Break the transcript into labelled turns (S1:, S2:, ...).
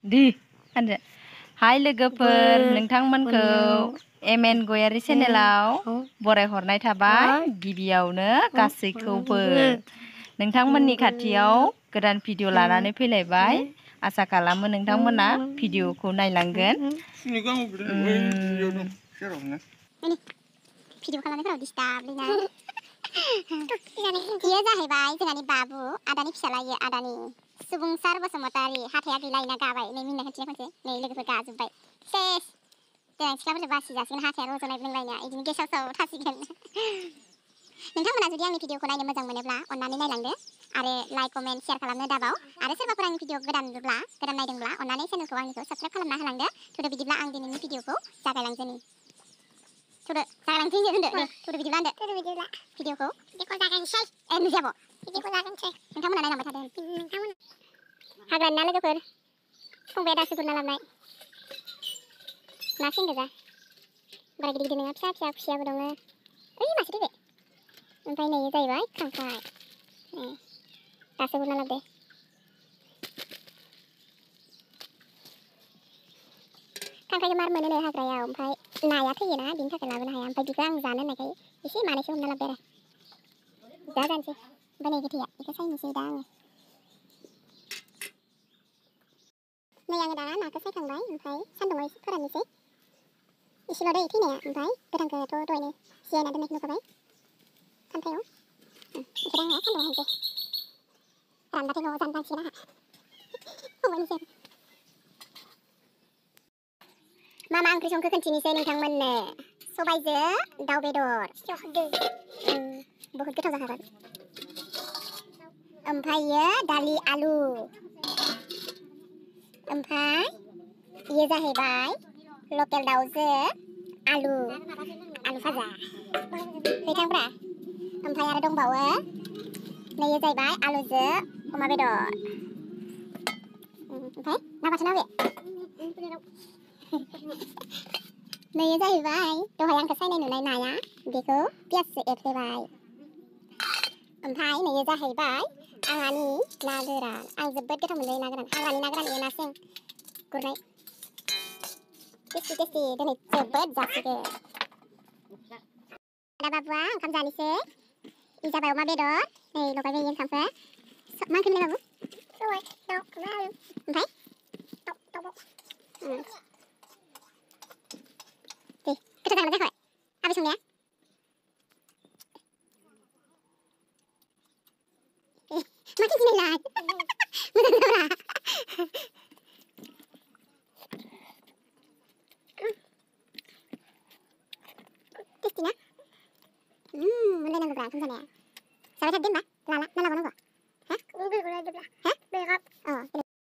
S1: दि होनदो हाय लोगोफोर नोंथांमोनखौ एमएन गयारि चेनेलाव बरायहरनाय थाबाय गिबियावनो गासैखौबो नोंथांमोननि खाथियाव गोदान भिडिअ लानानै फैलायबाय आसा खालामो नोंथांमोना भिडिअखौ नायलांगोन
S2: भिडिअ खालामनायफोराव डिस्टार्ब लेना बियो जाहैबाय जोंहानि बाबु आदानि फिसालायो आदानि सुबुंसार बसुमतारी हाथाया गैलायना गाबाय नै मिनिना खनसे खनसे नै लोगोफोर गाजोब्बाय सेस देनां सिख्लाफोरजों बासि जासिगोन हाथाया रज'नाय बुंलायना इदिनो गेसाव साव थासिगोन नोंथांमोना जुदि आंनि भिडिअखौ नायनो मोजां मोनोब्ला अन्नानै नायलांदो आरो लाइक कमेन्ट शेयार खालामनो दाबाव आरो सोरबाफोर आंनि भिडिअ गोदान नायदोंब्ला अन्नानै चेनेलखौ आंनिखौ साबस्क्राइब खालामना होलांदो थुदो बिदिब्ला आं दिनैनि भिडिअखौ जागायलांसैनि थुदो जागायलांसै होनदो दे थुदो बिदिब्ला भिडिअखौ जागायनोसै नुजाब' भिडिअखौ जागायनोसै नोंथांमोना नायलांबाय थादों नोंथांमोना हाग्रानि ना लोगोफोर फंबाया दासो गुरना लाबनाय ना सिंगोजा बारा गिदिर गिदिर नङा फिसा फिसा खुसियाबो दङ ओइ मासे थैबाय ओमफ्राय नै जाहैबाय खांख्राइ दासो गुरना लाबदो खांख्राइखौ मार मोनो हाग्रायाव ओमफ्राय नाया थैयोना बिनि थाखाय लाबोनो हाया ओमफ्राय बिखौ आं जानो होननायखाय एसे मानैसो हमना लाबदो आरो जा जानोसै ओमफ्राय नै गोथैया बेखौ सायनोसै दा आङो नै आङो दाना नाखौ सायखांबाय ओमफ्राय सान्दुङाव एसे फोराननोसै एसेल' दै थैनाया ओमफ्राय गोथांखौथ' दहायनो जियायना दोननायखौ नुखाबाय खान्थायाव ओमफ्राय आङो सान्दुङाव होनोसै रानबाथाय न'आव जानो थांसिगोन आंहा फंबायनिसै मा मा ओंख्रि संखो खोन्थिनोसै नोंथांमोननो सबायजों दाउ बेदर बहुत गोथाव जाखागोन ओमफ्रायो दालि आलु ओमफ्राय बेयो जाहैबाय लकेल दाउजों आलु भाजा गैथांब्रा ओमफ्राय आरो दंबावो नैयो जाहैबाय आलुजों अमा बेदर ओमफ्राय ना बाथोन ना बे नैयो जाहैबाय दहाय आंखौ सायनाय नुनाय नाया बेखौ पियासजों एरफ्लेबाय ओमफ्राय नैयो जाहैबाय आंहानि ना गोरान आं जोबोद गोथाव मोनजायो ना गोरान हाग्रानि ना गोरान एवनासिं गुरनाय टेस्टि टेस्टि दिनै जोबोद जासिगोन दा बाबुआ ओंखाम जानोसै इ जाबाय अमा बेदर नै लगायबाय ओंखामखौ मा ओंख्रि मोनलाय बाबु ओमफ्राय दे गोथाव जागोन जाखाबाय आबै संनाया मा खिन्थिनायलाय मोजां जाब्रा टेस्टि ना मोनलायनांगौब्रा ओंखाम जानाया जाबाय थादो होनबा लाला ना लाबावनांगौ